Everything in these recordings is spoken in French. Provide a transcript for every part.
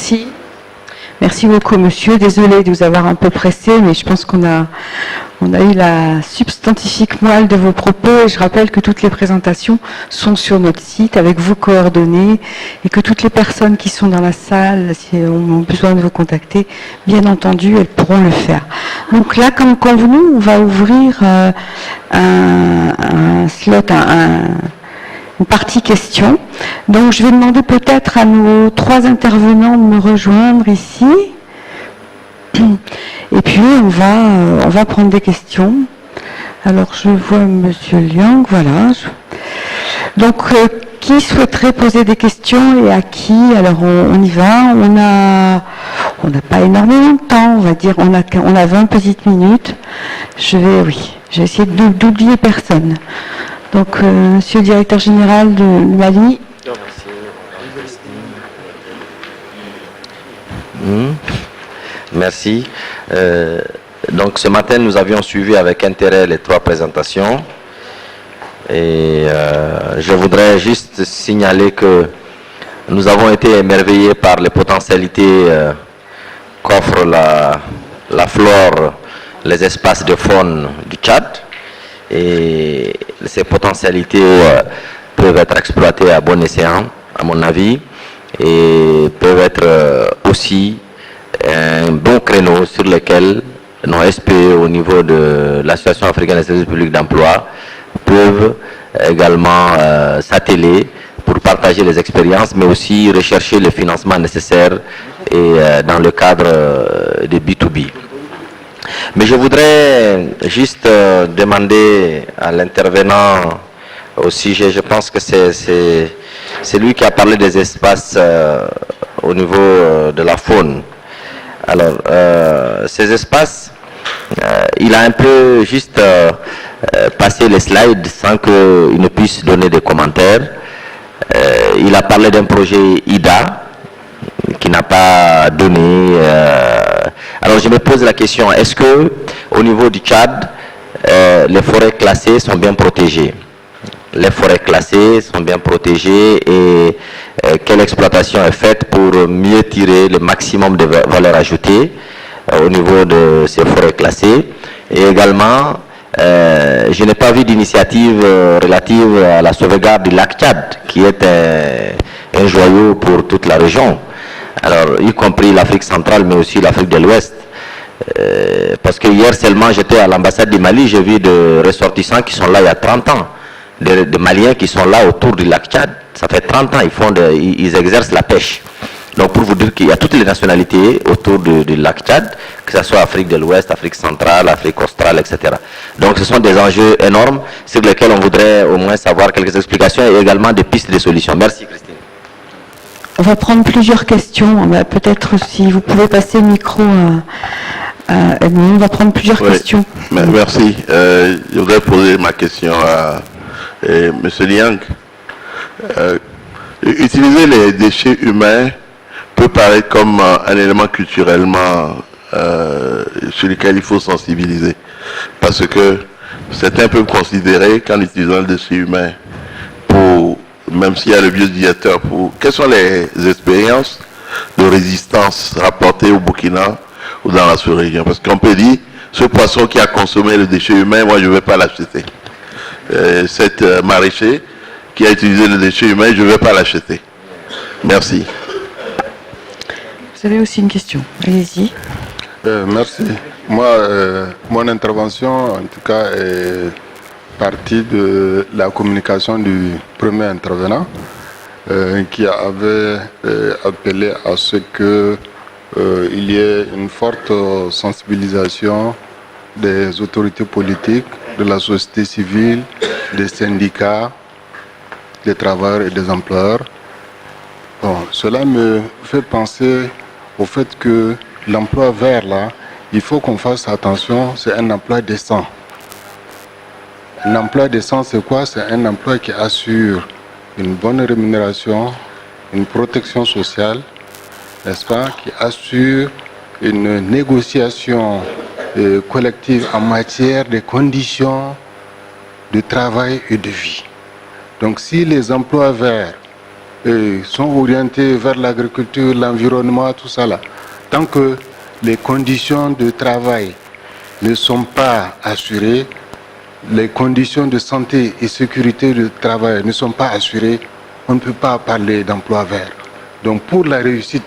Merci. Merci beaucoup, monsieur. Désolée de vous avoir un peu pressé, mais je pense qu'on a eu la substantifique moelle de vos propos. Et je rappelle que toutes les présentations sont sur notre site avec vos coordonnées et que toutes les personnes qui sont dans la salle, si elles ont besoin de vous contacter, bien entendu, elles pourront le faire. Donc là, comme convenu, on va ouvrir un slot, une partie questions. Donc je vais demander peut-être à nos 3 intervenants de me rejoindre ici. Et puis on va prendre des questions. Alors je vois Monsieur Liang, voilà. Donc qui souhaiterait poser des questions et à qui? Alors on y va. On n'a pas énormément de temps, on va dire. On a 20 petites minutes. Je vais essayer d'oublier personne. Donc, Monsieur le directeur général de Mali. Merci. Donc, ce matin, nous avions suivi avec intérêt les 3 présentations. Et je voudrais juste signaler que nous avons été émerveillés par les potentialités qu'offre la flore, les espaces de faune du Tchad. Et ces potentialités peuvent être exploitées à bon escient, à mon avis, et peuvent être aussi un bon créneau sur lequel nos SPE au niveau de l'Association africaine des services publics d'emploi peuvent également s'atteler pour partager les expériences, mais aussi rechercher le financement nécessaire et dans le cadre de B2B. Mais je voudrais juste demander à l'intervenant au sujet, je pense que c'est lui qui a parlé des espaces au niveau de la faune. Alors, ces espaces, il a un peu juste passé les slides sans qu'il ne puisse donner des commentaires. Il a parlé d'un projet IDA qui n'a pas donné. Alors je me pose la question, est-ce que au niveau du Tchad, les forêts classées sont bien protégées? Les forêts classées sont bien protégées et quelle exploitation est faite pour mieux tirer le maximum de valeur ajoutée au niveau de ces forêts classées? Et également, je n'ai pas vu d'initiative relative à la sauvegarde du lac Tchad, qui est un joyau pour toute la région. Alors, y compris l'Afrique centrale, mais aussi l'Afrique de l'Ouest. Parce que hier seulement, j'étais à l'ambassade du Mali, j'ai vu des ressortissants qui sont là il y a 30 ans. Des Maliens qui sont là autour du lac Tchad. Ça fait 30 ans, ils exercent la pêche. Donc, pour vous dire qu'il y a toutes les nationalités autour du lac Tchad, que ce soit Afrique de l'Ouest, Afrique centrale, Afrique australe, etc. Donc, ce sont des enjeux énormes sur lesquels on voudrait au moins savoir quelques explications et également des pistes de solutions. Merci, Christine. On va prendre plusieurs questions. Peut-être si vous pouvez passer le micro à Edmond. On va prendre plusieurs questions. Merci. Je voudrais poser ma question à M. Liang. Utiliser les déchets humains peut paraître comme un élément culturellement sur lequel il faut sensibiliser. Parce que certains peuvent considérer qu'en utilisant le déchet humain pour, même s'il y a le biodigesteur, quelles sont les expériences de résistance rapportées au Burkina ou dans la sous-région? Parce qu'on peut dire, ce poisson qui a consommé le déchet humain, moi je ne vais pas l'acheter. Cet maraîcher qui a utilisé le déchet humain, je ne vais pas l'acheter. Merci. Vous avez aussi une question. Allez-y. Merci. Moi, mon intervention, en tout cas, est partie de la communication du premier intervenant qui avait appelé à ce que il y ait une forte sensibilisation des autorités politiques, de la société civile, des syndicats, des travailleurs et des employeurs. Bon, cela me fait penser au fait que l'emploi vert, là, il faut qu'on fasse attention, c'est un emploi décent. Un emploi décent, c'est quoi? C'est un emploi qui assure une bonne rémunération, une protection sociale, n'est-ce pas, qui assure une négociation collective en matière de conditions de travail et de vie. Donc si les emplois verts sont orientés vers l'agriculture, l'environnement, tout ça là. Tant que les conditions de travail ne sont pas assurées, les conditions de santé et sécurité de travail ne sont pas assurées, on ne peut pas parler d'emploi vert. Donc pour la réussite,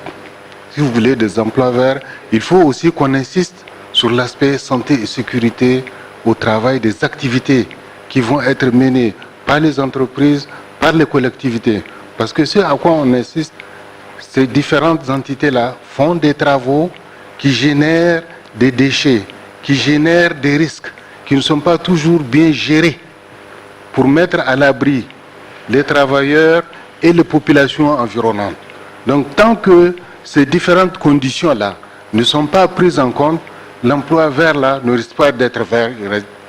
si vous voulez, des emplois verts, il faut aussi qu'on insiste sur l'aspect santé et sécurité au travail, des activités qui vont être menées par les entreprises, par les collectivités. Parce que ce à quoi on insiste, ces différentes entités-là font des travaux qui génèrent des déchets, qui génèrent des risques, qui ne sont pas toujours bien gérés pour mettre à l'abri les travailleurs et les populations environnantes. Donc tant que ces différentes conditions-là ne sont pas prises en compte, l'emploi vert là ne risque pas d'être vert,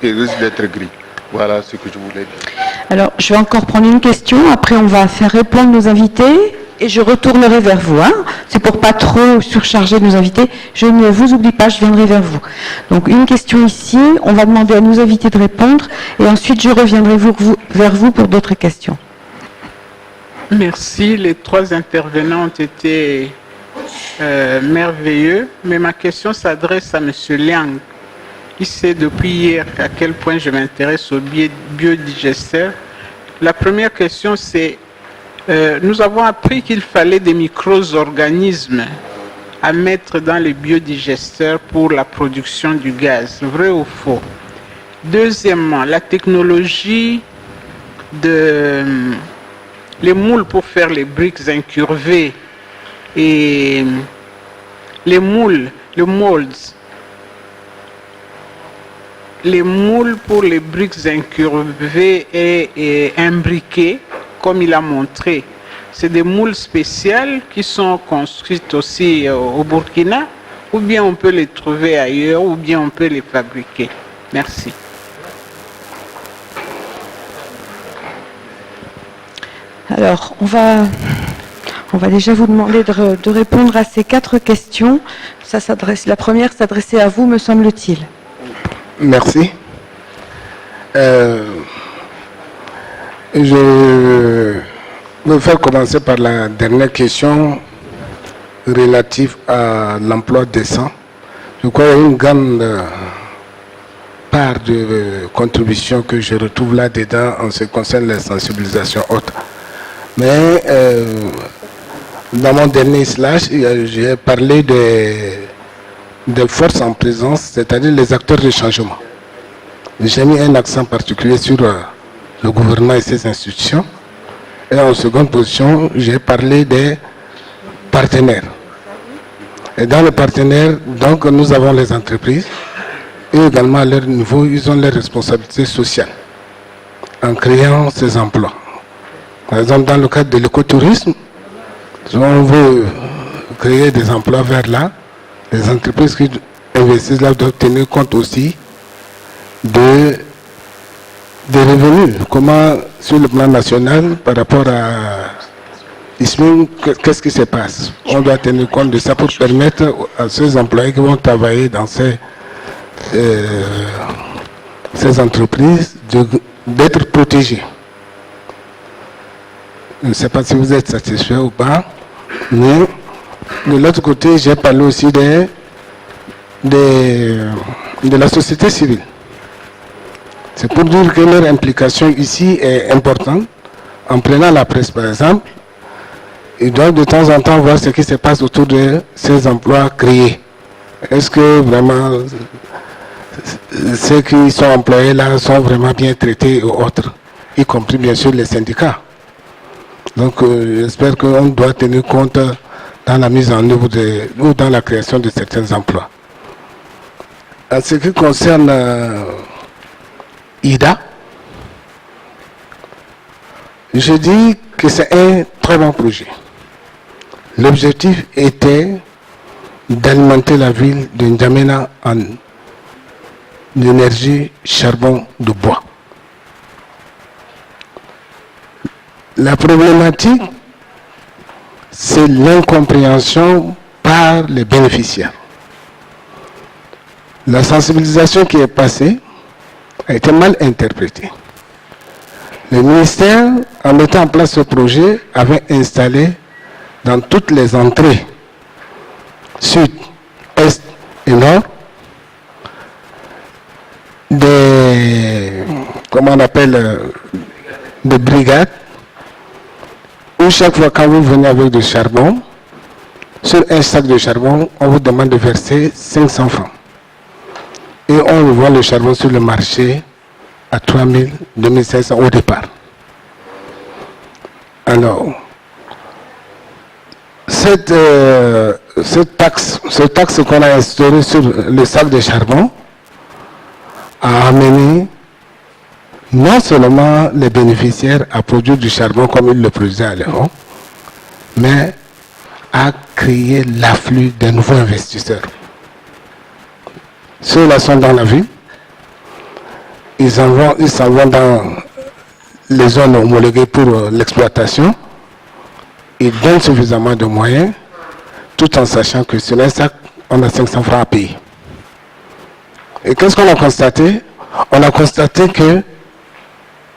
il risque d'être gris. Voilà ce que je voulais dire. Alors, je vais encore prendre une question, après on va faire répondre nos invités et je retournerai vers vous. Hein. C'est pour pas trop surcharger nos invités. Je ne vous oublie pas, je viendrai vers vous. Donc, une question ici, on va demander à nos invités de répondre et ensuite je reviendrai vers vous pour d'autres questions. Merci, les 3 intervenants ont été merveilleux, mais ma question s'adresse à M. Liang. Il sait depuis hier à quel point je m'intéresse aux biodigesteurs. La première question, c'est, nous avons appris qu'il fallait des micro-organismes à mettre dans les biodigesteurs pour la production du gaz. Vrai ou faux? Deuxièmement, la technologie les moules pour faire les briques incurvées et les moules pour les briques incurvées et imbriquées, comme il a montré, c'est des moules spéciales qui sont construites aussi au Burkina, ou bien on peut les trouver ailleurs, ou bien on peut les fabriquer. Merci. Alors, on va déjà vous demander de répondre à ces 4 questions. La première s'adressait à vous, me semble-t-il. Merci. Je vais faire commencer par la dernière question relative à l'emploi décent. Je crois qu'il y a une grande part de contribution que je retrouve là-dedans en ce qui concerne les sensibilisations autres. Mais dans mon dernier slash, j'ai parlé des forces en présence, c'est-à-dire les acteurs de changement. J'ai mis un accent particulier sur le gouvernement et ses institutions. Et en seconde position, j'ai parlé des partenaires. Et dans les partenaires, donc, nous avons les entreprises. Et également, à leur niveau, ils ont leurs responsabilités sociales en créant ces emplois. Par exemple, dans le cadre de l'écotourisme, si on veut créer des emplois verts là, les entreprises qui investissent là doivent tenir compte aussi des revenus. Comment, sur le plan national, par rapport à ISMIN, qu'est-ce qui se passe? On doit tenir compte de ça pour permettre à ces employés qui vont travailler dans ces entreprises d'être protégés. Je ne sais pas si vous êtes satisfait ou pas, mais de l'autre côté, j'ai parlé aussi de la société civile. C'est pour dire que leur implication ici est importante. En prenant la presse, par exemple, ils doivent de temps en temps voir ce qui se passe autour de ces emplois créés. Est-ce que vraiment ceux qui sont employés là sont vraiment bien traités ou autres, y compris bien sûr les syndicats? Donc j'espère qu'on doit tenir compte dans la mise en œuvre ou dans la création de certains emplois. En ce qui concerne IDA, je dis que c'est un très bon projet. L'objectif était d'alimenter la ville de N'Djamena en énergie charbon de bois. La problématique, c'est l'incompréhension par les bénéficiaires. La sensibilisation qui est passée a été mal interprétée. Le ministère, en mettant en place ce projet, avait installé dans toutes les entrées, sud, est et nord, des, comment on appelle, des brigades, où chaque fois quand vous venez avec du charbon, sur un sac de charbon, on vous demande de verser 500 francs. Et on vend le charbon sur le marché à 3000, 2500 au départ. Alors, cette taxe qu'on a instaurée sur le sac de charbon a amené non seulement les bénéficiaires à produire du charbon comme ils le produisaient à l'époque, mais à créer l'afflux de nouveaux investisseurs. Ceux-là sont dans la ville, ils s'en vont dans les zones homologuées pour l'exploitation, ils donnent suffisamment de moyens, tout en sachant que sur un sac, on a 500 francs à payer. Et qu'est-ce qu'on a constaté? On a constaté que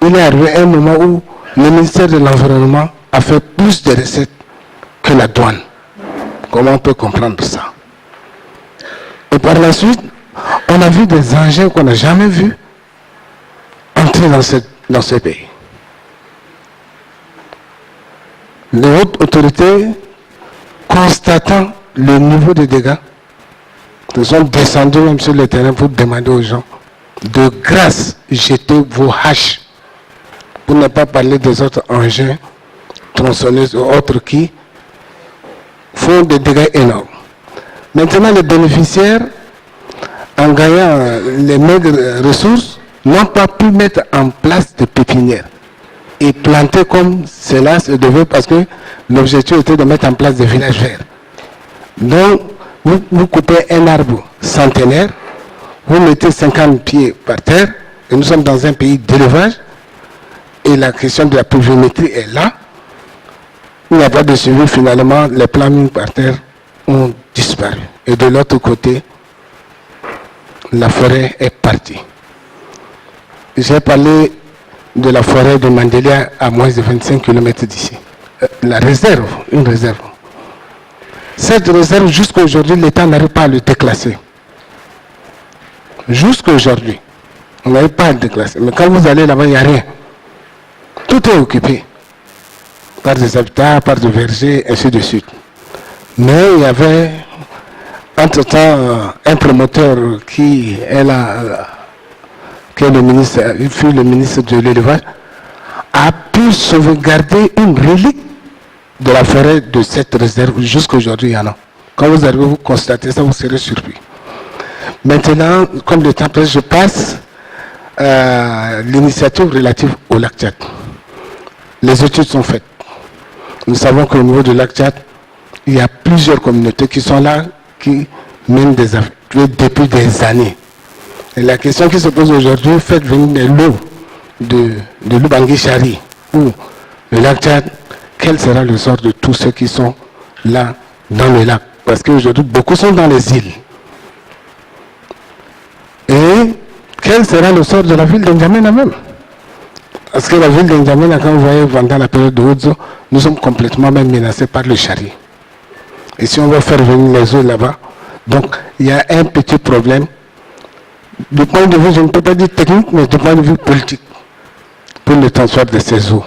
il est arrivé un moment où le ministère de l'Environnement a fait plus de recettes que la douane. Comment on peut comprendre ça? Et par la suite, on a vu des engins qu'on n'a jamais vus entrer dans ce pays. Les hautes autorités, constatant le niveau de dégâts, se sont descendus même sur le terrain pour demander aux gens de grâce jeter vos haches, pour ne pas parler des autres engins, tronçonneuses ou autres qui font des dégâts énormes. Maintenant, les bénéficiaires, en gagnant les maigres ressources, n'ont pas pu mettre en place de pépinières et planter comme cela se devait, parce que l'objectif était de mettre en place des villages verts. Donc, vous coupez un arbre centenaire, vous mettez 50 pieds par terre, et nous sommes dans un pays d'élevage, et la question de la pluviométrie est là. Il n'y a pas de suivi, finalement, les plants mis par terre ont disparu. Et de l'autre côté, la forêt est partie. J'ai parlé de la forêt de Mandélia à moins de 25 km d'ici. La réserve, une réserve. Cette réserve, jusqu'à aujourd'hui, l'État n'arrive pas à le déclasser. Jusqu'à aujourd'hui, on n'arrive pas à le déclasser. Mais quand vous allez là-bas, il n'y a rien. Tout est occupé par des habitats, par des vergers, ainsi de suite. Mais il y avait, entre-temps, un promoteur qui est là, qui est le ministre, il fut le ministre de l'élevage, a pu sauvegarder une relique de la forêt de cette réserve. Jusqu'à aujourd'hui, il y en a. Quand vous arrivez, vous constatez ça, vous serez surpris. Maintenant, comme le temps passe, je passe à l'initiative relative au lac Tchad. Les études sont faites. Nous savons qu'au niveau du lac Tchad, il y a plusieurs communautés qui sont là, qui mènent des affaires depuis des années. Et la question qui se pose aujourd'hui, faites venir l'eau de l'Ubangui-Chari ou le lac Tchad, quel sera le sort de tous ceux qui sont là dans le lac? Parce qu'aujourd'hui, beaucoup sont dans les îles. Et quel sera le sort de la ville d'Injamena même? Parce que la ville d'Injamena, quand vous voyez pendant la période de Oudzo, nous sommes complètement même menacés par le Chari. Et si on va faire venir les eaux là-bas, donc il y a un petit problème. Du point de vue, je ne peux pas dire technique, mais du point de vue politique, pour le transfert de ces eaux.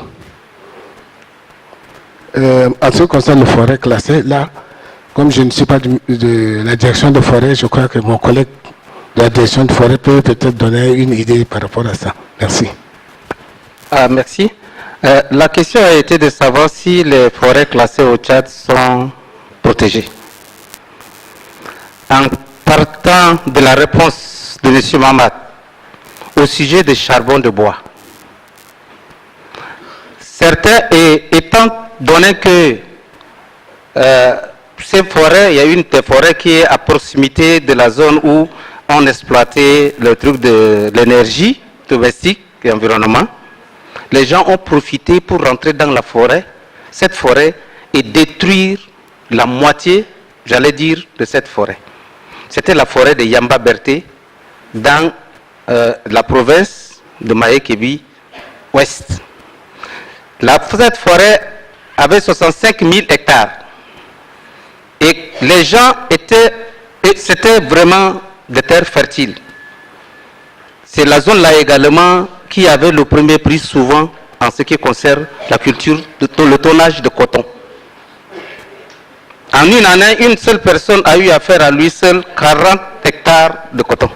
En ce qui concerne les forêts classées, là, comme je ne suis pas de la direction de forêt, je crois que mon collègue de la direction de forêt peut peut-être donner une idée par rapport à ça. Merci. Merci. La question a été de savoir si les forêts classées au Tchad sont protégées. En partant de la réponse de M. Mamad au sujet des charbons de bois, certains étant donné que ces forêts, il y a une des forêts qui est à proximité de la zone où on exploitait le truc de l'énergie domestique et environnement, les gens ont profité pour rentrer dans la forêt, cette forêt, et détruire la moitié, j'allais dire, de cette forêt. C'était la forêt de Yamba Berté dans la province de Maï-Kébi Ouest. Cette forêt avait 65 000 hectares. Et les gens c'était vraiment des terres fertiles. C'est la zone là également qui avait le premier prix souvent en ce qui concerne la culture, le tonnage de coton. En une année, une seule personne a eu à faire à lui seul 40 hectares de coton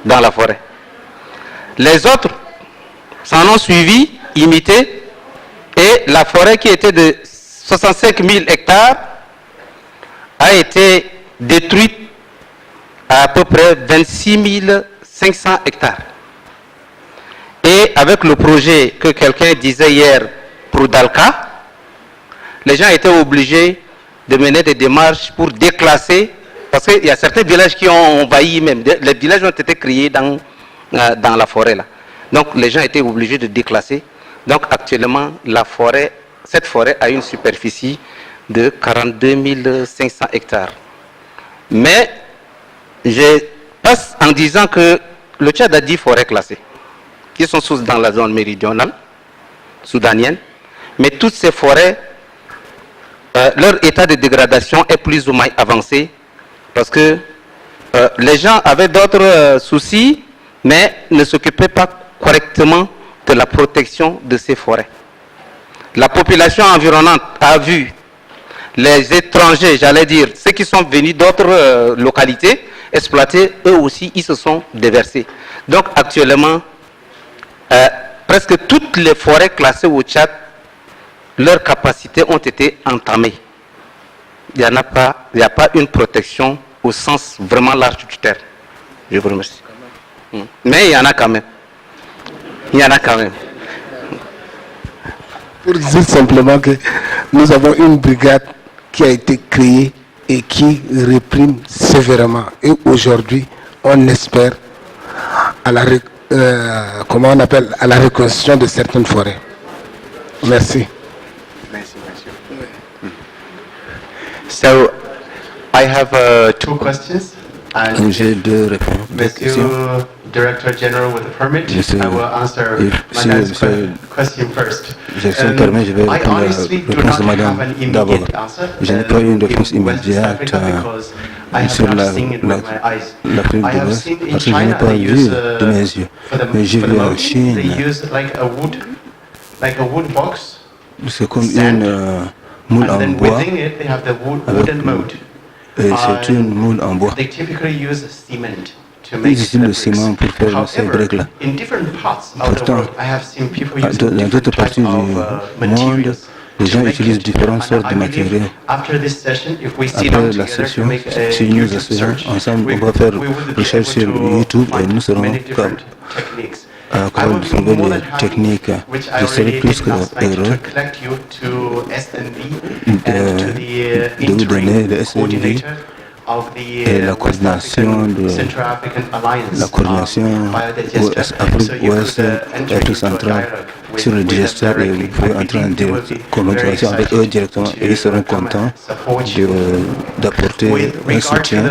dans la forêt. Les autres s'en ont suivi, imité, et la forêt qui était de 65 000 hectares a été détruite à peu près 26 500 hectares. Et avec le projet que quelqu'un disait hier pour Dalka, les gens étaient obligés de mener des démarches pour déclasser, parce qu'il y a certains villages qui ont envahi même, les villages ont été créés dans la forêt là. Donc les gens étaient obligés de déclasser. Donc actuellement, cette forêt a une superficie de 42 500 hectares. Mais je passe en disant que le Tchad a 10 forêts classées, qui sont dans la zone méridionale, soudanienne, mais toutes ces forêts, leur état de dégradation est plus ou moins avancé, parce que les gens avaient d'autres soucis, mais ne s'occupaient pas correctement de la protection de ces forêts. La population environnante a vu les étrangers, j'allais dire, ceux qui sont venus d'autres localités, exploiter, eux aussi, ils se sont déversés. Donc actuellement, presque toutes les forêts classées au Tchad, leurs capacités ont été entamées. Il n'y a pas une protection au sens vraiment large du terme. Je vous remercie. Mais il y en a quand même. Il y en a quand même. Pour dire simplement que nous avons une brigade qui a été créée et qui réprime sévèrement. Et aujourd'hui, on espère à la, à la reconstruction de certaines forêts. Merci. So, I have 2 questions. And J'ai deux réponses. Monsieur Director General with the permit, I will answer my dad's question first. Je vais répondre à la réponse de madame d'abord. Je n'ai pas eu une réponse immédiate sur la prise de l'eau, parce que je n'ai pas vu de mes yeux. Mais j'ai vu en Chine, c'est comme une moule en bois, et c'est une moule en bois. Ils utilisent le ciment pour faire ces briques-là. Pourtant, dans d'autres parties du monde, les gens utilisent différentes sortes de matériaux. Après la session, si nous asseyons ensemble, on va faire recherche sur YouTube et nous serons capables de trouver des techniques. Je serai plus que heureux de vous donner le SNV et la coordination Afrique Ouest et Afrique centrale sur le digesteur, et vous pouvez entrer en communication avec eux directement et ils seront contents d'apporter un soutien.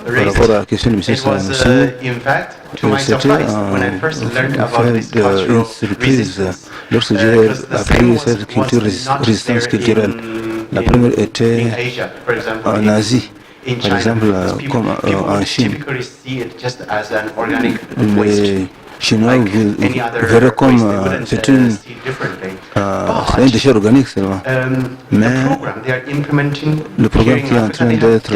Par rapport à la question de M. Salamoussou, c'était une surprise lorsque j'ai appris cette culture, résistance culturelle. La première était en Asie, par exemple, comme en Chine. Les Chinois verraient comme c'est un déchet organique seulement. Mais le programme qui est en train d'être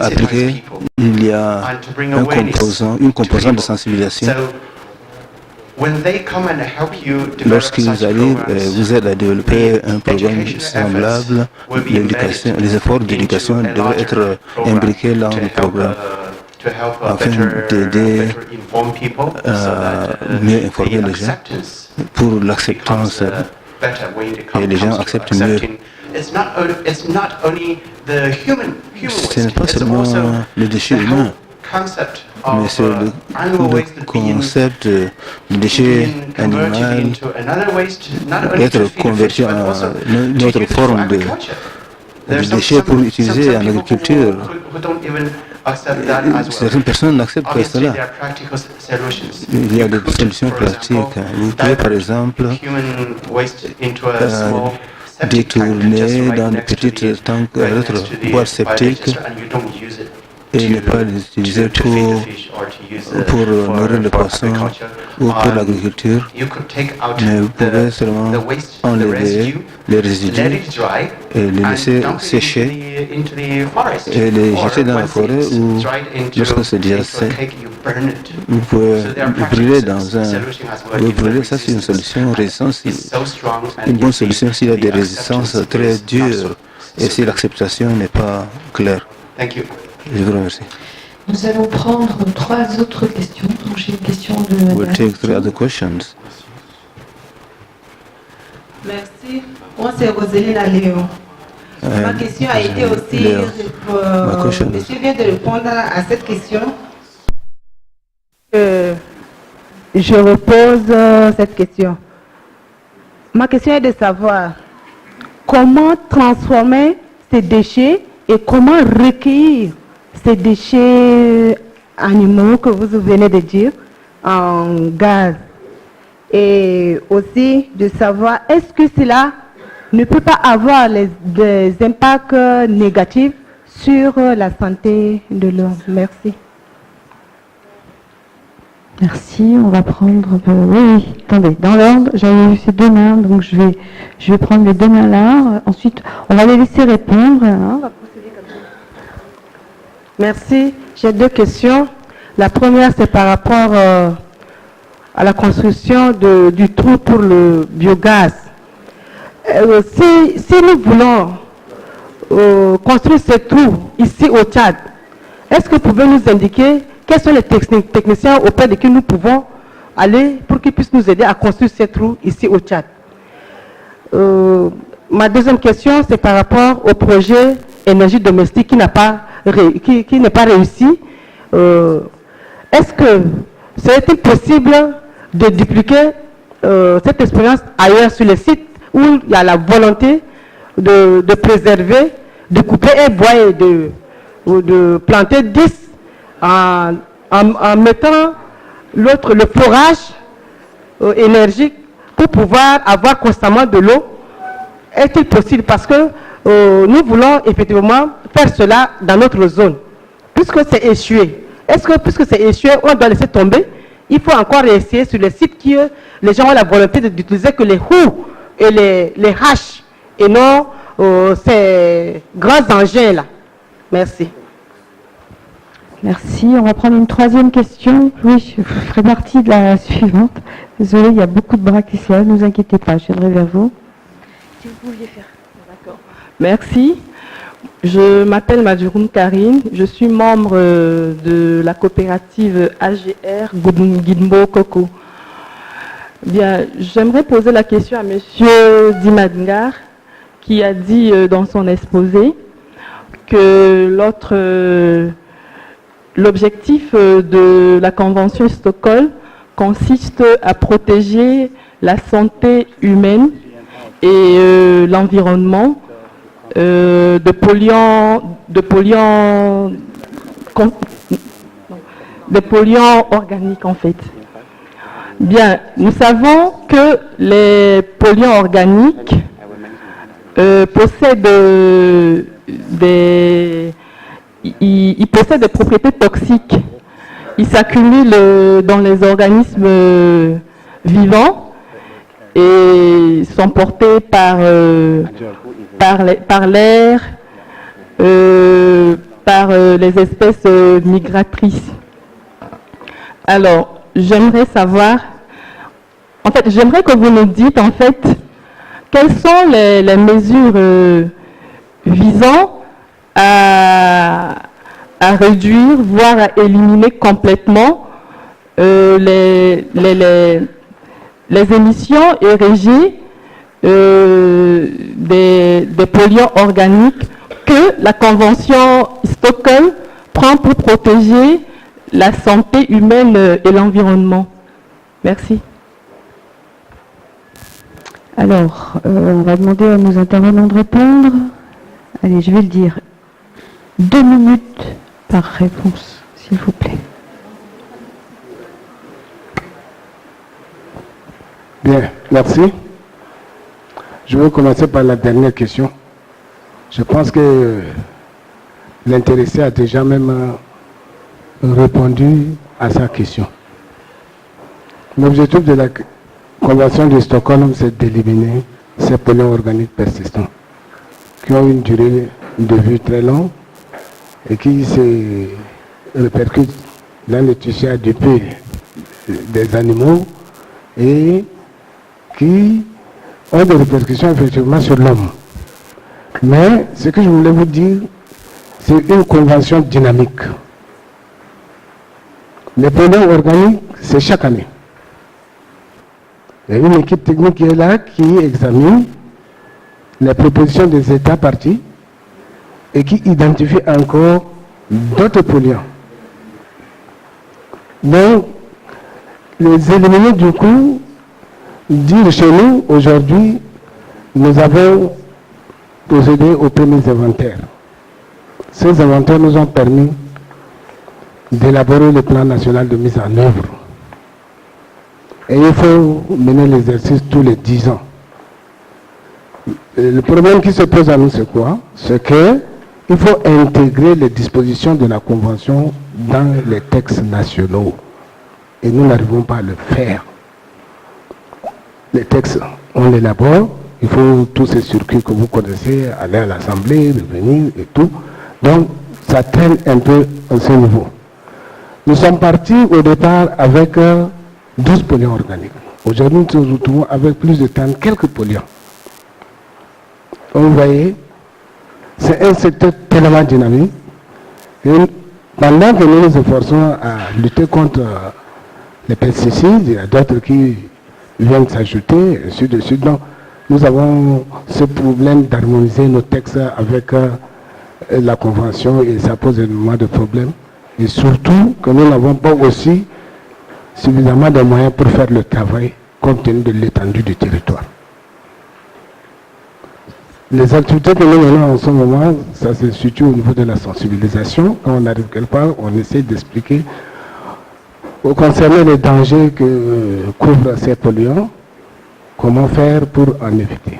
appliqué, il y a une composante de sensibilisation. Lorsqu'ils arrivent, vous aident à développer un programme semblable. Les efforts d'éducation devraient être imbriqués dans le programme afin d'aider à mieux informer les gens pour l'acceptance, et les gens acceptent mieux. Ce n'est pas seulement le déchet humain, mais c'est le concept du déchet animal être converti en une autre forme de déchet pour utiliser en agriculture. accept that as well. Certaines personnes n'acceptent pas Obviously, cela. there are practical solutions. Il y a des You could, solutions for pratiques. example, Vous pouvez par exemple human waste into a small septic tank, just détourner right dans de next to petites tanks, right next d'autres to the boîtes septiques biodigester, and you don't use it et ne pas les utiliser to feed the fish or to use it pour nourrir le for poisson agriculture. ou pour l'agriculture. You could take out Mais vous pouvez seulement the waste, the enlever residue, les let résidus it dry, et les and laisser dump it sécher into the forest. et les Or jeter dans la once forêt it's ou dried into lorsque c'est déjà a sec, cake, you burn it. vous pouvez So there are brûler practical dans un... solutions as well. Vous If the brûler, ça c'est une solution résistance, is so strong and une bonne if the- solution s'il y a des the résistances acceptance très is not dures so- et si l'acceptation n'est pas claire. Thank you. Je vous remercie. Nous allons prendre 3 autres questions. Donc j'ai une question de... We'll take 3 other questions. Merci. Moi, c'est Roseline Léon. Ma question a été aussi... Léon. Ma question. Monsieur vient de répondre à cette question. Je repose cette question. Ma question est de savoir comment transformer ces déchets et comment recueillir ces déchets animaux que vous venez de dire en gaz. Et aussi de savoir est-ce que cela ne peut pas avoir des impacts négatifs sur la santé de l'homme. Merci. Merci, on va prendre... oui, attendez, dans l'ordre, j'avais vu ces 2 mains, donc je vais prendre les 2 mains là. Ensuite, on va les laisser répondre. Hein. On va procéder comme ça. Merci. J'ai 2 questions. La première, c'est par rapport à la construction du trou pour le biogaz. Si nous voulons construire ce trou ici au Tchad, est-ce que vous pouvez nous indiquer quels sont les techniciens auprès de qui nous pouvons aller pour qu'ils puissent nous aider à construire ce trou ici au Tchad? Ma deuxième question, c'est par rapport au projet énergie domestique qui n'est pas réussi. Est-ce que serait-il possible de dupliquer cette expérience ailleurs sur le site où il y a la volonté de préserver, de couper un bois et de planter 10 en mettant le forage énergique pour pouvoir avoir constamment de l'eau? Est-il possible? Parce que nous voulons effectivement faire cela dans notre zone. Puisque c'est échoué, est-ce que puisque c'est échoué, on doit laisser tomber? Il faut encore essayer sur les sites qui les gens ont la volonté d'utiliser que les roues et les haches et non ces grands engins-là. Merci. Merci, on va prendre une 3e question. Oui, je ferai partie de la suivante. Désolée, il y a beaucoup de bras qui se lèvent, ne vous inquiétez pas, je viendrai vers vous. Si vous vouliez faire. D'accord. Merci. Je m'appelle Madjuroum Karine, je suis membre de la coopérative AGR Guidmo Coco. Bien, j'aimerais poser la question à Monsieur Dimadngar, qui a dit dans son exposé que l'objectif de la Convention Stockholm consiste à protéger la santé humaine et l'environnement de polluants organiques en fait. Bien, nous savons que les polluants organiques possèdent ils possèdent des propriétés toxiques. Ils s'accumulent dans les organismes vivants et sont portés par l'air, par les espèces migratrices. Alors, j'aimerais savoir, en fait, j'aimerais que vous nous dites, en fait, quelles sont les mesures visant à réduire, voire à éliminer complètement les émissions et régies des polluants organiques que la Convention Stockholm prend pour protéger la santé humaine et l'environnement. Merci. Alors, on va demander à nos intervenants de répondre. Allez, je vais le dire. 2 minutes par réponse, s'il vous plaît. Bien, merci. Je vais commencer par la dernière question. Je pense que l'intéressé a déjà même répondu à sa question. L'objectif de la Convention de Stockholm, c'est d'éliminer ces polluants organiques persistants qui ont une durée de vie très longue et qui se répercutent dans le tissu adipeux des animaux et qui ont des répercussions effectivement sur l'homme. Mais ce que je voulais vous dire, c'est une convention dynamique. Les polluants organiques, c'est chaque année. Il y a une équipe technique qui est là, qui examine les propositions des États partis et qui identifie encore d'autres polluants. Donc, les éliminer du coup, dire chez nous, aujourd'hui, nous avons procédé aux premiers inventaires. Ces inventaires nous ont permis d'élaborer le plan national de mise en œuvre. Et il faut mener l'exercice tous les 10 ans. Et le problème qui se pose à nous, c'est quoi? C'est qu'il faut intégrer les dispositions de la Convention dans les textes nationaux. Et nous n'arrivons pas à le faire. Les textes, on élabore, il faut tous ces circuits que vous connaissez, aller à l'Assemblée, revenir et tout. Donc, ça traîne un peu à ce niveau. Nous sommes partis au départ avec 12 polluants organiques. Aujourd'hui, nous nous retrouvons avec plus de 30 quelques polluants. Vous voyez, c'est un secteur tellement dynamique. Et pendant que nous nous efforçons à lutter contre les pesticides, il y a d'autres qui viennent s'ajouter, ainsi de suite. Donc, nous avons ce problème d'harmoniser nos textes avec la Convention et ça pose énormément de problèmes. Et surtout que nous n'avons pas aussi suffisamment de moyens pour faire le travail compte tenu de l'étendue du territoire. Les activités que nous menons en ce moment, ça se situe au niveau de la sensibilisation. Quand on arrive quelque part, on essaie d'expliquer concernant les dangers que couvrent ces polluants, comment faire pour en éviter.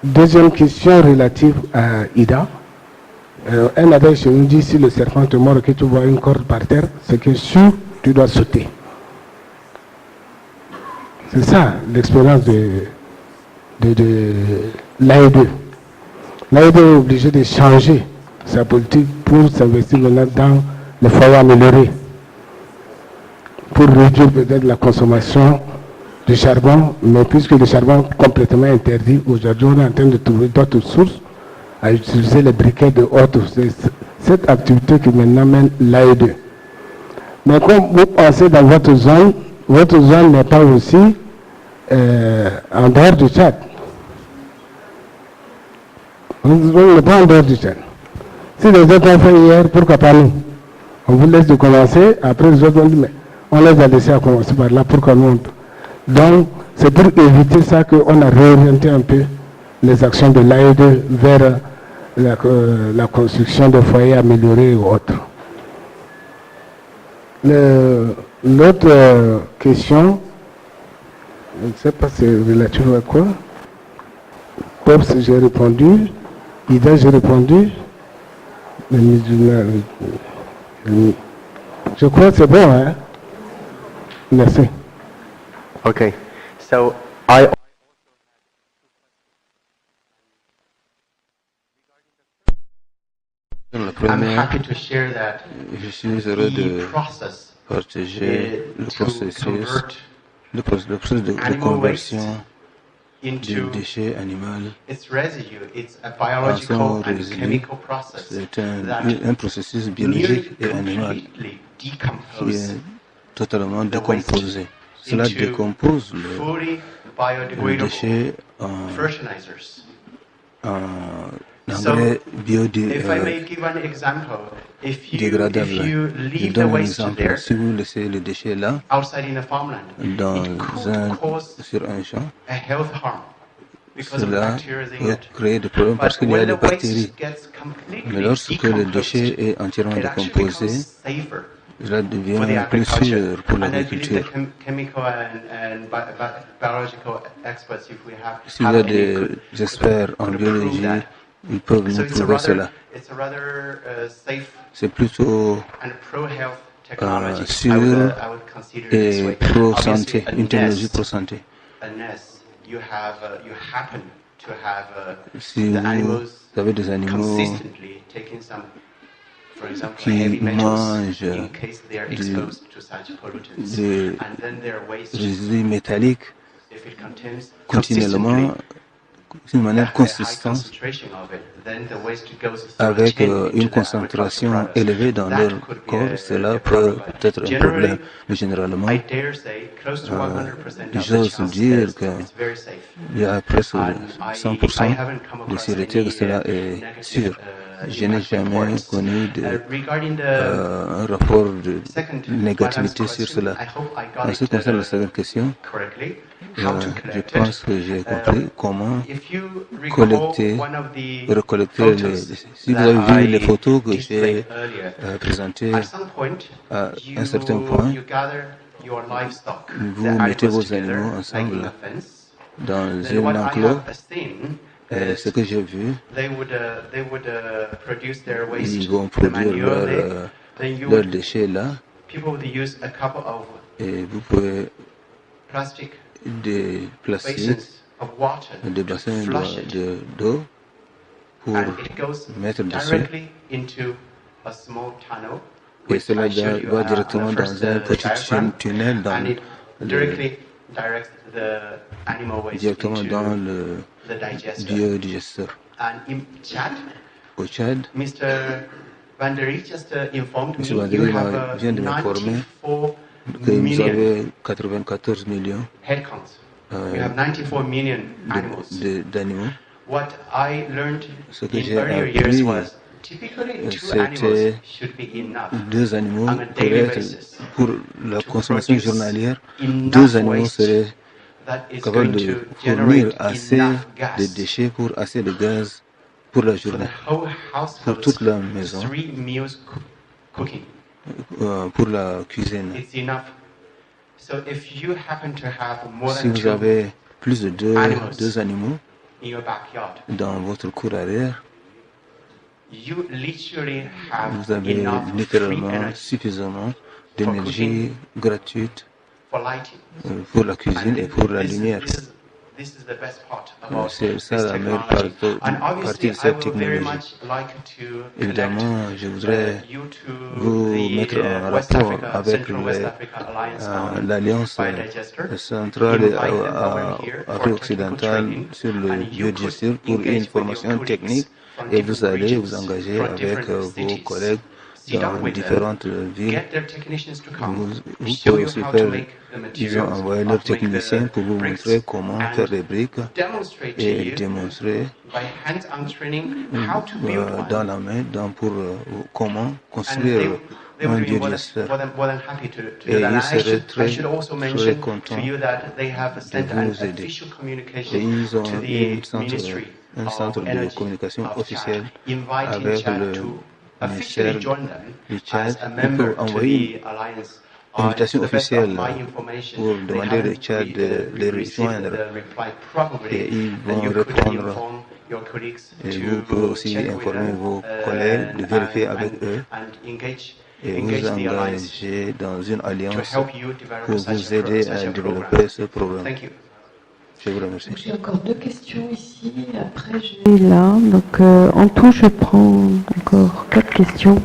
Deuxième question relative à Ida. Un adage nous dit, si le serpent te mord et que tu vois une corde par terre, c'est que sûr, tu dois sauter. C'est ça l'expérience de l'AE2. L'AE2 est obligé de changer sa politique pour s'investir maintenant dans les foyers améliorés, pour réduire peut-être la consommation du charbon, mais puisque le charbon est complètement interdit, aujourd'hui on est en train de trouver d'autres sources à utiliser les briquets de haute. C'est cette activité qui maintenant mène l'AE2. Mais comme vous pensez dans votre zone n'est pas aussi en dehors du Tchad. Votre zone n'est pas en dehors du Tchad. Si les autres ont fait hier, pourquoi pas nous? On vous laisse de commencer, après les autres ont dit, mais on les a laissés à commencer par là, pourquoi nous? Donc, c'est pour éviter ça qu'on a réorienté un peu les actions de l'AE2 vers la construction de foyers améliorés ou autres. L'autre question, je ne sais pas c'est relatif à quoi. POPS, j'ai répondu. IDA, j'ai répondu. Les musulmans, je crois que c'est bon, hein? Merci. Okay, so I I'm happy to share that je suis heureux de process partager le to processus convert de animal conversion waste du into déchet animal its residue. It's a en son biological and résidu. chemical process C'est that un processus nearly biologique et animal completely qui decomposes est totalement the waste décomposé. Cela into décompose fully le biodegradable déchet en fertilizers. engrais If I may give an example, if you Je leave the donne un waste exemple. there Si vous laissez le déchet là, outside in the farmland, it could cause sur un champ, a health harm. cela peut créer des problèmes parce qu'il y a des bactéries. Mais lorsque le déchet est entièrement décomposé, cela devient plus sûr pour l'agriculture. S'il y a des experts en biologie, ils peuvent nous prouver cela. C'est plutôt sûr et pro-santé, une technologie pro-santé. Si vous avez des animaux qui mangent des résidus métalliques continuellement, d'une manière consistante, avec une concentration élevée dans leur corps, cela peut être un problème. Mais généralement, j'ose dire qu'il y a presque 100% de sûreté que cela est sûr. Je n'ai jamais connu un rapport de négativité sur cela. En ce qui concerne la seconde question, je pense que j'ai compris comment recollecter les... Si vous avez vu les photos que j'ai présentées, à un certain point, vous mettez vos animaux ensemble dans un enclos. Et ce que j'ai vu, ils vont produire leurs déchets là, et vous pouvez des plastiques, des bassins d'eau pour mettre dessus. Et cela va directement dans un petit tunnel directement dans le biodigesteur. Au Tchad, M. Vanderi vient de m'informer que nous avons 94 millions d'animaux. Ce que j'ai appris, c'était 2 animaux pour la consommation journalière. 2 animaux seraient capables de fournir assez de déchets pour assez de gaz pour la journée, pour toute la maison, pour la cuisine. Si vous avez plus de 2 animaux dans votre cour arrière, vous avez littéralement suffisamment d'énergie gratuite pour la cuisine et pour la lumière. C'est ça la meilleure partie de cette technologie. Évidemment, je voudrais vous mettre en rapport avec l'Alliance centrale et Afrique occidentale sur le biodigesteur pour une formation technique, et vous allez vous engager avec vos collègues dans différentes villes. Vous pouvez aussi faire, ils ont envoyé leurs techniciens pour vous montrer comment faire des briques et démontrer dans la main pour comment construire un biodigesteur. Et ils seraient très contents de vous aider. Et ils ont un centre de communication officiel avec le ministère du Tchad. Ils peuvent envoyer une invitation officielle pour demander au Tchad de les rejoindre, et ils vont répondre. Et vous pouvez aussi informer vos collègues de vérifier avec eux et vous engager dans une alliance pour vous aider à développer ce programme. Je vous remercie. J'ai encore 2 questions ici, après je vais là. Donc en tout, je prends encore 4 questions.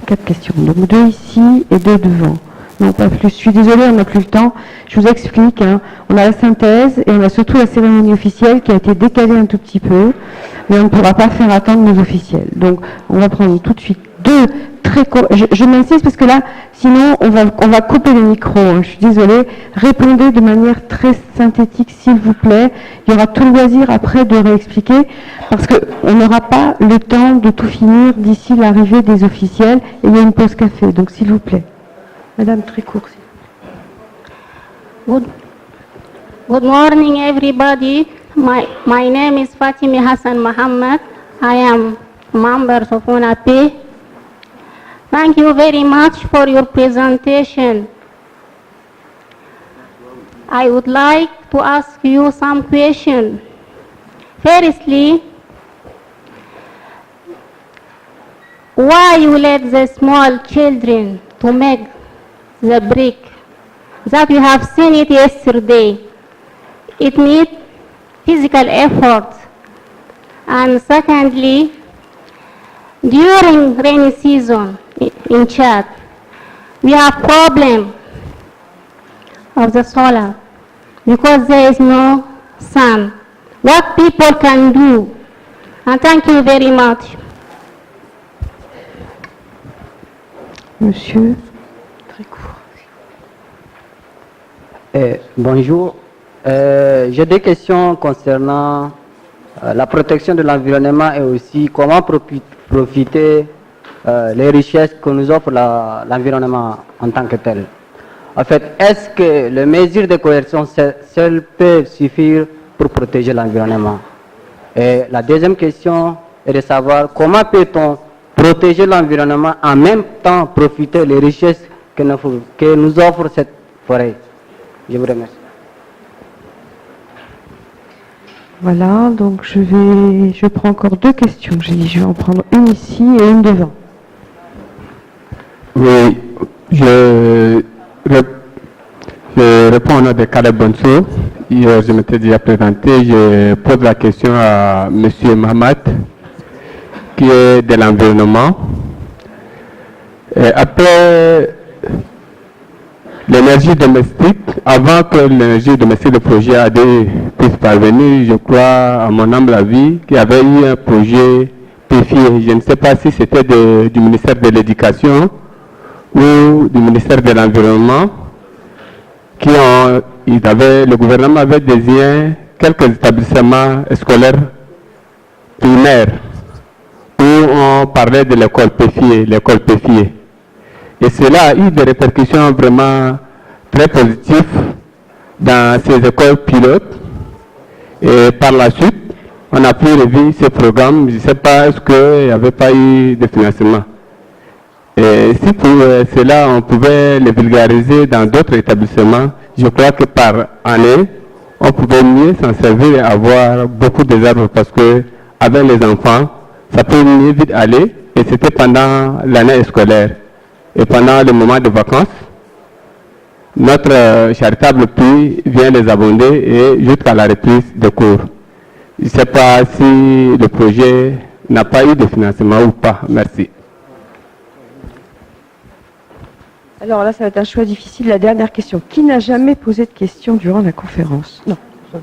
4 questions. Donc 2 ici et 2 devant. Non, pas plus. Je suis désolée, on n'a plus le temps. Je vous explique. On a la synthèse et on a surtout la cérémonie officielle qui a été décalée un tout petit peu, mais on ne pourra pas faire attendre nos officiels. Donc on va prendre tout de suite 2 très courts. Je m'insiste parce que là, sinon on va couper le micro. Je suis désolée. Répondez de manière très synthétique, s'il vous plaît. Il y aura tout le loisir après de réexpliquer, parce qu'on n'aura pas le temps de tout finir d'ici l'arrivée des officiels, et il y a une pause café. Donc s'il vous plaît. Madame, très court. Good morning, everybody. My name is Fatimi Hassan Muhammad. I am member of UNAP. Thank you very much for your presentation. I would like to ask you some questions. Firstly, why you let the small children to make the brick? That you have seen it yesterday. It needs physical effort. And secondly, during rainy season in Chad, we have problem of the solar because there is no sun. What people can do? And thank you very much. Monsieur, très court. Bonjour. J'ai des questions concernant la protection de l'environnement et aussi comment profiter les richesses que nous offre l'environnement en tant que tel. En fait, est-ce que les mesures de coercition seules peuvent suffire pour protéger l'environnement? Et la deuxième question est de savoir comment peut-on protéger l'environnement en même temps profiter des richesses que nous offre cette forêt? Je vous remercie. Voilà, donc je prends encore deux questions. J'ai dit, je vais en prendre une ici et une devant. Oui, je réponds au nom de Caleb Bonso. Hier, je m'étais déjà présenté. Je pose la question à M. Mahamat, qui est de l'environnement. Après l'énergie domestique, avant que l'énergie domestique, le projet AD puisse parvenir, je crois, à mon humble avis, qu'il y avait eu un projet PFIE. Je ne sais pas si c'était du ministère de l'Éducation ou du ministère de l'Environnement, le gouvernement avait désigné quelques établissements scolaires primaires où on parlait de l'école PFIE. Et cela a eu des répercussions vraiment très positives dans ces écoles pilotes. Et par la suite, on a pu revivre ce programme. Je ne sais pas, est-ce qu'il n'y avait pas eu de financement. Et si pour cela, on pouvait les vulgariser dans d'autres établissements, je crois que par année, on pouvait mieux s'en servir et avoir beaucoup de arbres parce que avec les enfants, ça peut mieux vite aller. Et c'était pendant l'année scolaire. Et pendant le moment de vacances, notre charitable puits vient les abonder et jusqu'à la reprise des cours. Je ne sais pas si le projet n'a pas eu de financement ou pas. Merci. Alors là, ça va être un choix difficile. La dernière question. Qui n'a jamais posé de questions durant la conférence? Non. C'est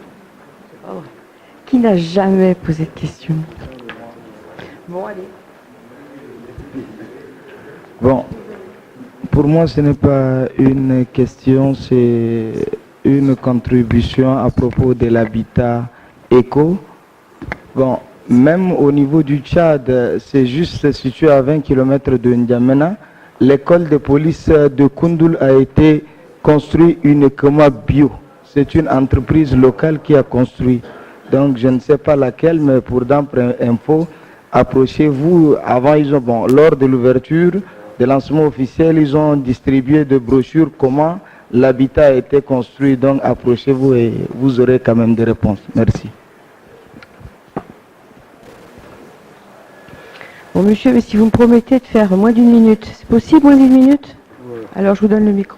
pas vrai. Qui n'a jamais posé de questions? Bon, allez. Bon. Pour moi, ce n'est pas une question, c'est une contribution à propos de l'habitat éco. Bon, même au niveau du Tchad, c'est juste situé à 20 km de N'Djamena. L'école de police de Koundoul a été construite uniquement bio. C'est une entreprise locale qui a construit. Donc, je ne sais pas laquelle, mais pour d'ample info, approchez-vous. Avant, lors de l'ouverture, de lancement officiel, ils ont distribué des brochures comment l'habitat a été construit. Donc approchez-vous et vous aurez quand même des réponses. Merci. Bon, monsieur, mais si vous me promettez de faire moins d'une minute, c'est possible, moins d'une minute? Oui. Alors je vous donne le micro.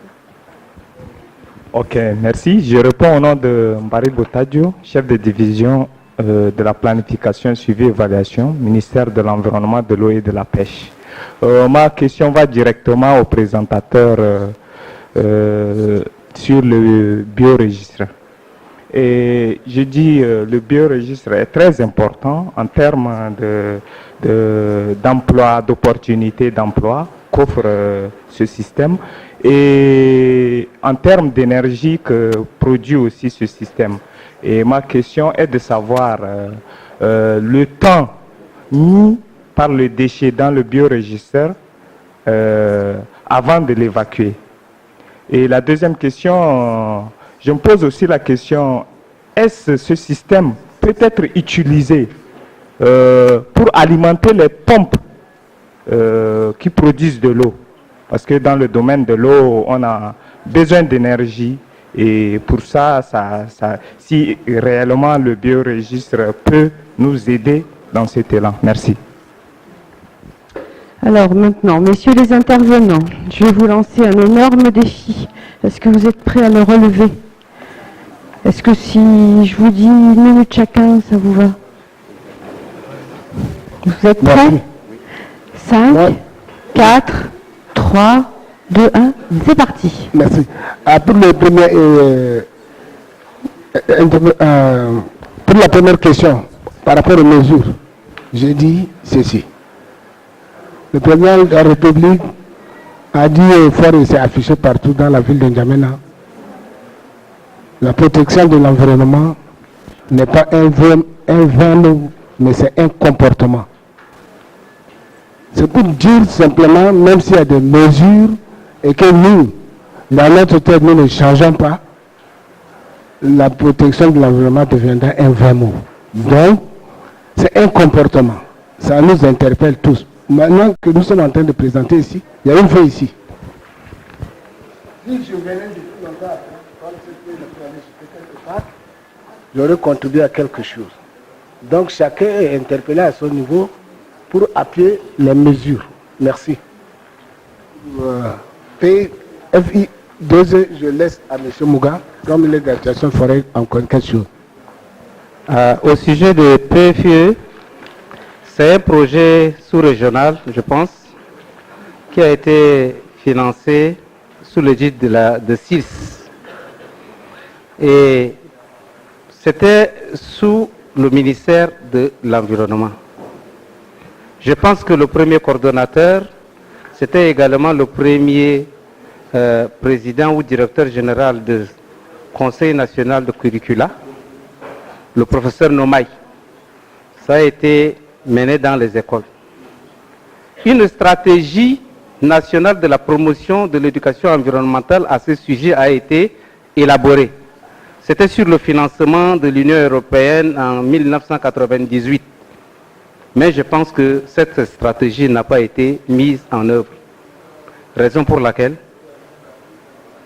Ok, merci. Je réponds au nom de Mbari Botadio, chef de division de la planification, suivi et évaluation, ministère de l'Environnement, de l'eau et de la pêche. Ma question va directement au présentateur sur le bioregistre. Et je dis le bioregistre est très important en termes d'emploi, d'opportunités d'emploi qu'offre ce système et en termes d'énergie que produit aussi ce système. Et ma question est de savoir le temps mis par le déchet dans le bioregistre avant de l'évacuer. Et la deuxième question, je me pose aussi la question, est-ce ce système peut être utilisé pour alimenter les pompes qui produisent de l'eau. Parce que dans le domaine de l'eau, on a besoin d'énergie. Et pour ça, si réellement le bioregistre peut nous aider dans cet élan. Merci. Alors maintenant, messieurs les intervenants, je vais vous lancer un énorme défi. Est-ce que vous êtes prêts à le relever? Est-ce que si je vous dis 1 minute chacun, ça vous va? Vous êtes prêts? 5, 4, 3, 2, 1, c'est parti. Merci. Pour la première question, par rapport aux mesures, j'ai dit ceci. Le président de la République a dit fort et c'est affiché partout dans la ville de N'Djamena, la protection de l'environnement n'est pas un vain, mais c'est un comportement. C'est pour dire simplement, même s'il y a des mesures et que nous, dans notre tête, nous ne changeons pas, la protection de l'environnement deviendra un vain mot. Donc, c'est un comportement. Ça nous interpelle tous. Maintenant que nous sommes en train de présenter ici, il y a une feuille ici. Si je venais depuis longtemps après, comme c'était le premier quelque part, j'aurais contribué à quelque chose. Donc chacun est interpellé à son niveau pour appuyer les mesures. Merci. PFI 2, je laisse à M. Mouga, comme il est d'administration forêt, encore quelque chose. Au sujet de PFIE, c'est un projet sous-régional, je pense, qui a été financé sous l'égide de SILS. Et c'était sous le ministère de l'Environnement. Je pense que le premier coordonnateur, c'était également le premier président ou directeur général du Conseil national de curricula, le professeur Nomaï. Ça a été mené dans les écoles. Une stratégie nationale de la promotion de l'éducation environnementale à ce sujet a été élaborée. C'était sur le financement de l'Union européenne en 1998. Mais je pense que cette stratégie n'a pas été mise en œuvre. Raison pour laquelle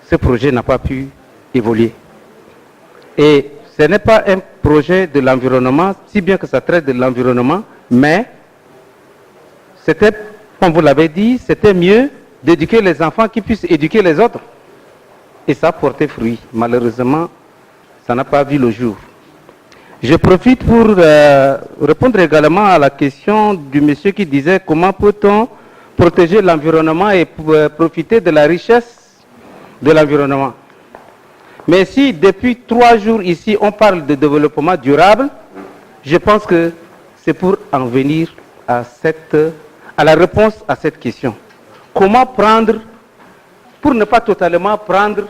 ce projet n'a pas pu évoluer. Et ce n'est pas un projet de l'environnement, si bien que ça traite de l'environnement, mais c'était, comme vous l'avez dit, c'était mieux d'éduquer les enfants qui puissent éduquer les autres. Et ça a porté fruit. Malheureusement, ça n'a pas vu le jour. Je profite pour répondre également à la question du monsieur qui disait comment peut-on protéger l'environnement et profiter de la richesse de l'environnement. Mais si depuis 3 jours ici on parle de développement durable, je pense que c'est pour en venir à la réponse à cette question. Comment prendre, pour ne pas totalement prendre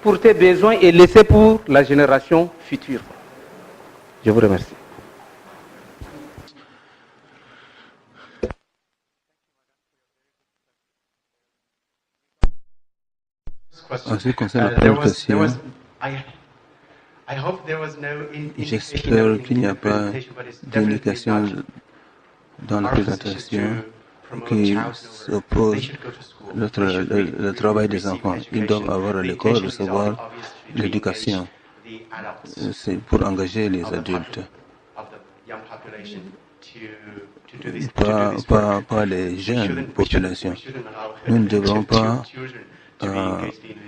pour tes besoins et laisser pour la génération future. Je vous remercie. En ce qui concerne la première question, j'espère qu'il n'y a pas d'indication dans la présentation qui s'oppose le travail des enfants. Ils doivent avoir à l'école, recevoir l'éducation. C'est pour engager les adultes, pas les jeunes populations. Nous ne devrons pas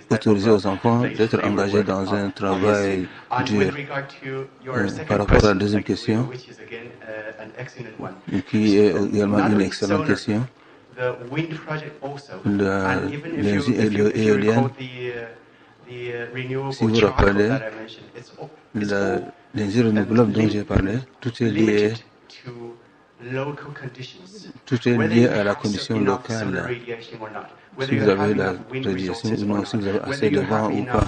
autoriser aux enfants d'être engagés dans un travail dur. Par rapport à la deuxième question, qui est également une excellente question, l'éolienne, si vous vous rappelez, l'énergie renouvelable dont j'ai parlé, tout est lié à la condition locale. Si vous avez la radiation ou non, si vous avez assez de vent ou pas,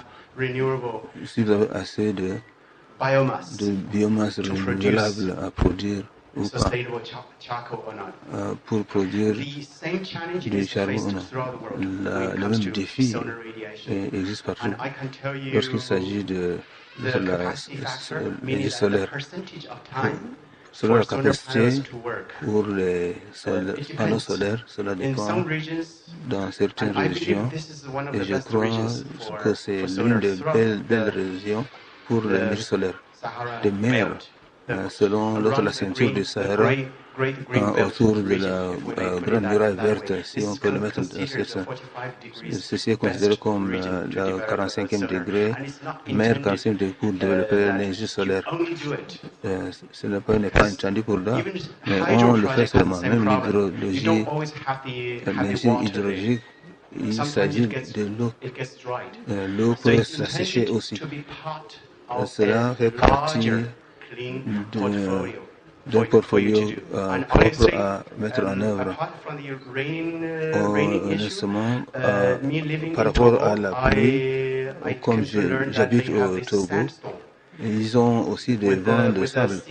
si vous avez assez de biomasse renouvelable à produire ou pas, pour produire du charbon ou non. Le même défi existe partout. Lorsqu'il s'agit de l'énergie solaire. Selon la capacité pour les panneaux solaires, cela dépend dans certaines régions et je crois que c'est l'une des belles régions pour l'énergie solaire. Des mers, selon la ceinture du Sahara, autour de la grande muraille verte, si on peut le mettre dans cette. Ceci est considéré comme le 45e degré, mer 45e degré pour développer l'énergie solaire. Ce n'est pas interdit pour là, mais on le fait seulement. Même l'hydrologie, l'énergie hydrologique, il s'agit de l'eau. L'eau peut s'assécher aussi. Cela fait partie d'un portfolio propre à mettre en œuvre. Honnêtement, par rapport à la pluie, comme j'habite au Togo, ils ont aussi des vents de sable.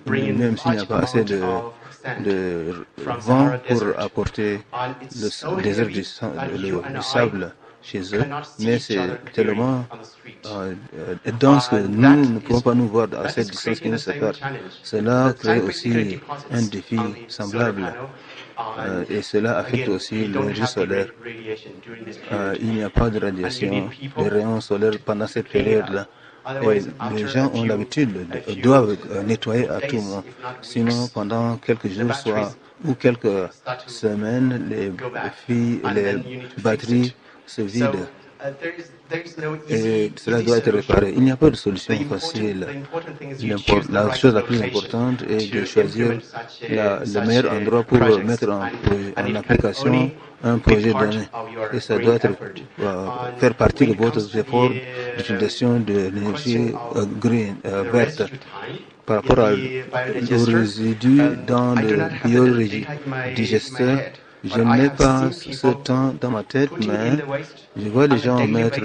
Même s'il n'y a pas assez de vent pour apporter le désert du sable chez eux, mais c'est tellement dense que nous ne pouvons pas nous voir à cette distance qui nous sépare. Cela crée aussi un défi semblable et cela affecte aussi l'énergie solaire. Il n'y a pas de radiation, de rayons solaires pendant cette période-là. Et les gens ont l'habitude, doivent nettoyer à tout moment. Sinon, pendant quelques jours, ou quelques semaines, les batteries se vident. Et cela doit être réparé. Il n'y a pas de solution facile. La chose la plus importante est de choisir le meilleur endroit pour mettre en application un projet donné. Et ça doit faire partie de votre effort d'utilisation de l'énergie verte. Par rapport aux résidus dans le biodigesteur, je n'ai pas ce temps dans ma tête, mais je vois les gens mettre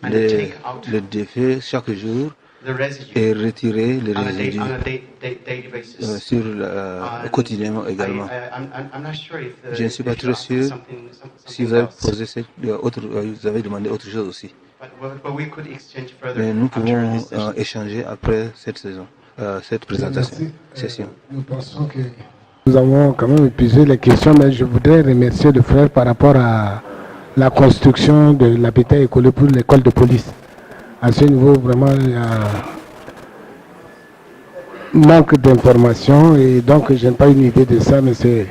les déchets chaque jour et retirer les résidus quotidiennement également. Je ne suis pas très sûr si vous avez posé vous avez demandé autre chose aussi. Mais nous pouvons échanger après cette session. Nous pensons que nous avons quand même épuisé les questions, mais je voudrais remercier le frère par rapport à la construction de l'habitat écolo pour l'école de police. À ce niveau, vraiment, il y a manque d'informations et donc je n'ai pas une idée de ça, mais c'est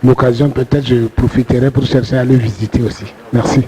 l'occasion, peut-être je profiterai pour chercher à aller visiter aussi. Merci.